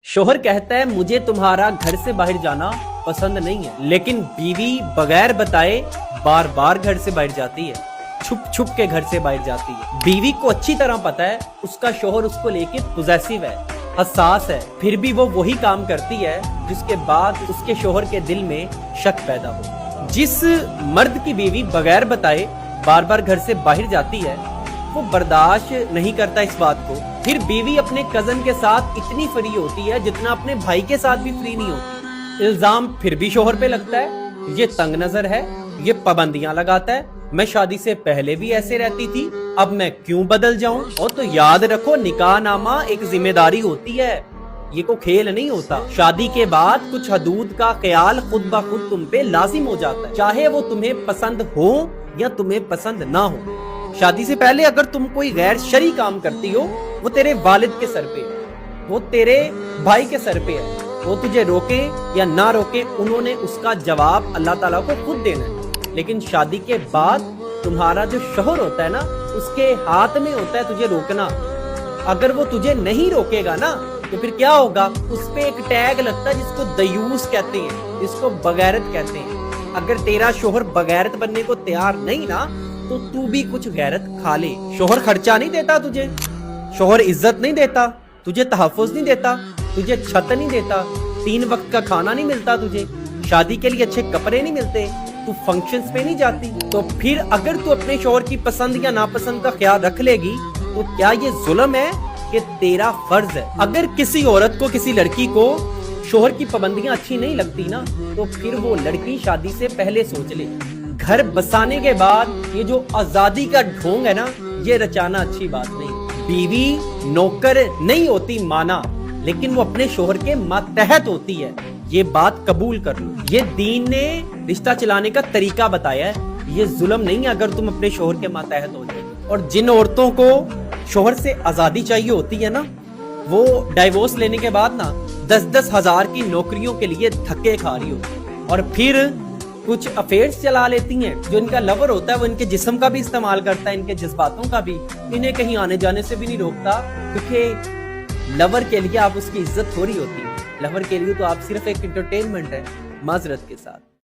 शोहर कहता है मुझे तुम्हारा घर से बाहर जाना पसंद नहीं है, लेकिन बीवी बगैर बताए बार बार घर से बाहर जाती है, छुप छुप के घर से बाहर जाती है। बीवी को अच्छी तरह पता है उसका शोहर उसको लेके पॉजेसिव है, हसास है, फिर भी वो वही काम करती है जिसके बाद उसके शोहर के दिल में शक पैदा हो। जिस मर्द की बीवी बगैर बताए बार बार घर से बाहर जाती है वो बर्दाश्त नहीं करता इस बात को। फिर बीवी अपने कजन के साथ इतनी फ्री होती है जितना अपने भाई के साथ भी फ्री नहीं होती। इल्जाम फिर भी शोहर पे लगता है, ये तंग नजर है, ये पाबंदियां लगाता है, मैं शादी से पहले भी ऐसे रहती थी, अब मैं क्यों बदल जाऊं। और तो याद रखो निकाह नामा एक जिम्मेदारी होती है, ये को खेल नहीं होता। शादी के बाद कुछ हदूद का ख्याल खुद ब खुद तुम पे लाजिम हो जाता है, चाहे वो तुम्हें पसंद हो या तुम्हें पसंद ना हो। शादी से पहले अगर तुम कोई गैर शरई काम करती हो वो तेरे वालिद के सर पे है, वो तेरे भाई के सर पे है, वो तुझे रोके या ना रोके उन्होंने उसका जवाब अल्लाह ताला को खुद देना है। लेकिन शादी के बाद तुम्हारा जो शोहर होता है ना उसके हाथ में होता है तुझे रोकना। अगर वो तुझे नहीं रोकेगा ना तो फिर क्या होगा, उस पे एक टैग लगता है जिसको दयूस कहते हैं, जिसको बगैरत कहते हैं। अगर तेरा शोहर बगैरत बनने को तैयार नहीं ना तो तू भी कुछ गैरत खा ले। शोहर खर्चा नहीं देता तुझे, शोहर इज्जत नहीं देता तुझे, तहफ़्फ़ुज़ नहीं देता तुझे, छत नहीं देता, 3 वक्त का खाना नहीं मिलता तुझे, शादी के लिए अच्छे कपड़े नहीं मिलते, तू फंक्शंस पे नहीं जाती, तो फिर अगर तू अपने शोहर की पसंद या नापसंद का ख्याल रख लेगी तो क्या ये जुल्म है कि तेरा फर्ज है। अगर किसी औरत को, किसी लड़की को शोहर की पाबंदियां अच्छी नहीं लगती ना तो फिर वो लड़की शादी से पहले सोच ले। घर बसाने के बाद ये जो आजादी का ढोंग है ना ये रचाना अच्छी बात नहीं। बीवी नौकर नहीं होती माना, लेकिन वो अपने शोहर के मातहत होती है, ये बात कबूल कर लो। ये दीन ने रिश्ता चलाने का तरीका बताया है, ये जुल्म नहीं है अगर तुम अपने शोहर के मातहत हो जाए। और जिन औरतों को शोहर से आजादी चाहिए होती है ना वो डाइवोर्स लेने के बाद ना 10-10 हजार की नौकरियों के लिए धक्के खा रही हो और फिर कुछ अफेयर्स चला लेती हैं। जो इनका लवर होता है वो इनके जिस्म का भी इस्तेमाल करता है, इनके जज्बातों का भी, इन्हें कहीं आने जाने से भी नहीं रोकता, क्योंकि लवर के लिए आप उसकी इज्जत थोड़ी होती है, लवर के लिए तो आप सिर्फ एक एंटरटेनमेंट है, माजरत के साथ।